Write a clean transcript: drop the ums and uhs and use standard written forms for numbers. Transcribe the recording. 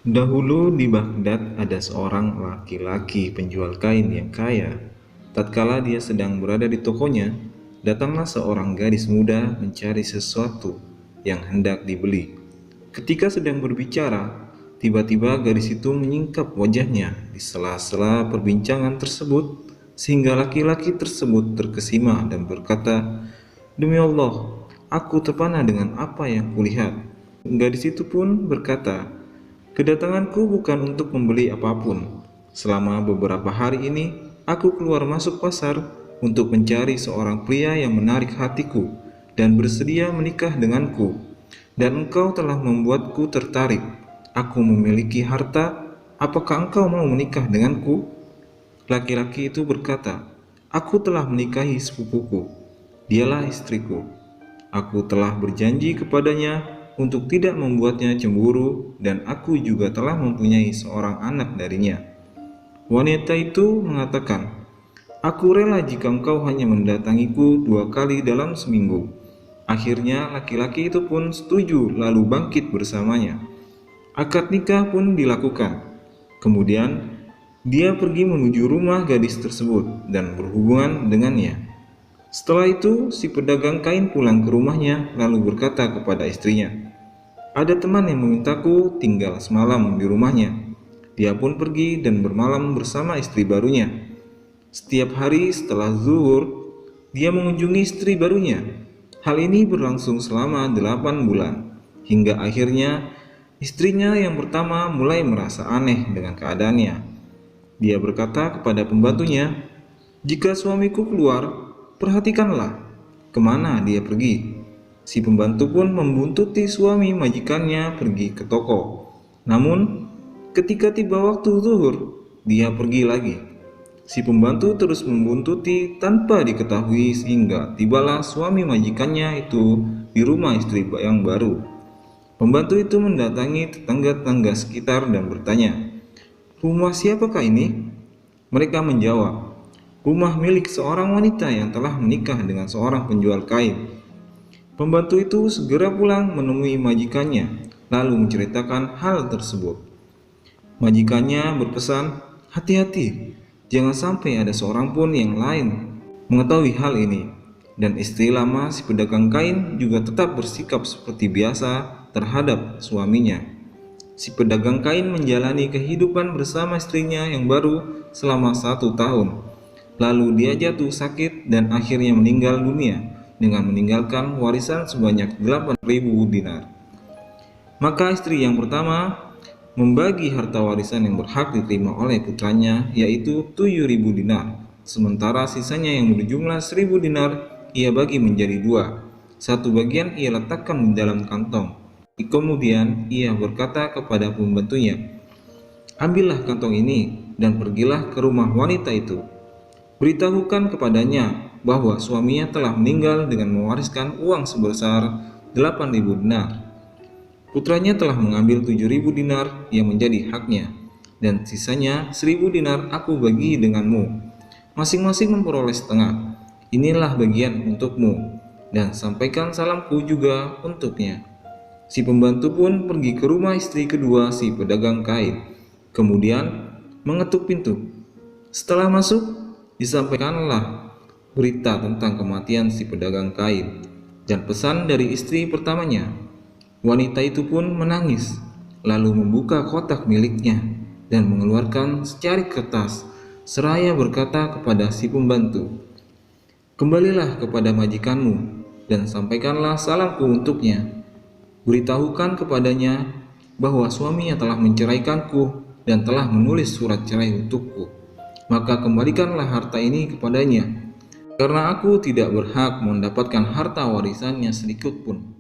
Dahulu di Baghdad ada seorang laki-laki penjual kain yang kaya. Tatkala dia sedang berada di tokonya, datanglah seorang gadis muda mencari sesuatu yang hendak dibeli. Ketika sedang berbicara, tiba-tiba gadis itu menyingkap wajahnya di sela-sela perbincangan tersebut, sehingga laki-laki tersebut terkesima dan berkata, "Demi Allah, aku terpana dengan apa yang kulihat." Gadis itu pun berkata, "Kedatanganku bukan untuk membeli apapun. Selama beberapa hari ini, aku keluar masuk pasar untuk mencari seorang pria yang menarik hatiku dan bersedia menikah denganku. Dan engkau telah membuatku tertarik. Aku memiliki harta. Apakah engkau mau menikah denganku?" Laki-laki itu berkata, "Aku telah menikahi sepupuku. Dialah istriku. Aku telah berjanji kepadanya untuk tidak membuatnya cemburu, dan aku juga telah mempunyai seorang anak darinya." Wanita itu mengatakan, "Aku rela jika engkau hanya mendatangiku 2 kali dalam seminggu." Akhirnya laki-laki itu pun setuju lalu bangkit bersamanya. Akad nikah pun dilakukan. Kemudian dia pergi menuju rumah gadis tersebut dan berhubungan dengannya. Setelah itu, si pedagang kain pulang ke rumahnya lalu berkata kepada istrinya, "Ada teman yang memintaku tinggal semalam di rumahnya." Dia pun pergi dan bermalam bersama istri barunya. Setiap hari setelah zuhur, dia mengunjungi istri barunya. Hal ini berlangsung selama 8 bulan, hingga akhirnya istrinya yang pertama mulai merasa aneh dengan keadaannya. Dia berkata kepada pembantunya, "Jika suamiku keluar, perhatikanlah kemana dia pergi." Si pembantu pun membuntuti suami majikannya pergi ke toko. Namun, ketika tiba waktu zuhur, dia pergi lagi. Si pembantu terus membuntuti tanpa diketahui sehingga tibalah suami majikannya itu di rumah istri yang baru. Pembantu itu mendatangi tetangga-tetangga sekitar dan bertanya, "Rumah siapakah ini?" Mereka menjawab, "Rumah milik seorang wanita yang telah menikah dengan seorang penjual kain." Pembantu itu segera pulang menemui majikannya, lalu menceritakan hal tersebut. Majikannya berpesan, "Hati-hati, jangan sampai ada seorang pun yang lain mengetahui hal ini." Dan istri lama si pedagang kain juga tetap bersikap seperti biasa terhadap suaminya. Si pedagang kain menjalani kehidupan bersama istrinya yang baru selama 1 tahun. Lalu dia jatuh sakit dan akhirnya meninggal dunia dengan meninggalkan warisan sebanyak 8.000 dinar. Maka istri yang pertama membagi harta warisan yang berhak diterima oleh putranya, yaitu 7.000 dinar. Sementara sisanya yang berjumlah 1.000 dinar ia bagi menjadi 2. Satu bagian ia letakkan di dalam kantong. Kemudian ia berkata kepada pembantunya, "Ambillah kantong ini dan pergilah ke rumah wanita itu. Beritahukan kepadanya bahwa suaminya telah meninggal dengan mewariskan uang sebesar 8.000 dinar. Putranya telah mengambil 7.000 dinar yang menjadi haknya, dan sisanya 1.000 dinar aku bagi denganmu. Masing-masing memperoleh setengah. Inilah bagian untukmu, dan sampaikan salamku juga untuknya." Si pembantu pun pergi ke rumah istri kedua si pedagang kain, kemudian mengetuk pintu. Setelah masuk, disampaikanlah berita tentang kematian si pedagang kain dan pesan dari istri pertamanya. Wanita itu pun menangis, lalu membuka kotak miliknya dan mengeluarkan secarik kertas, seraya berkata kepada si pembantu, "Kembalilah kepada majikanmu dan sampaikanlah salamku untuknya. Beritahukan kepadanya bahwa suaminya telah menceraikanku dan telah menulis surat cerai untukku. Maka kembalikanlah harta ini kepadanya, karena aku tidak berhak mendapatkan harta warisannya sedikit pun."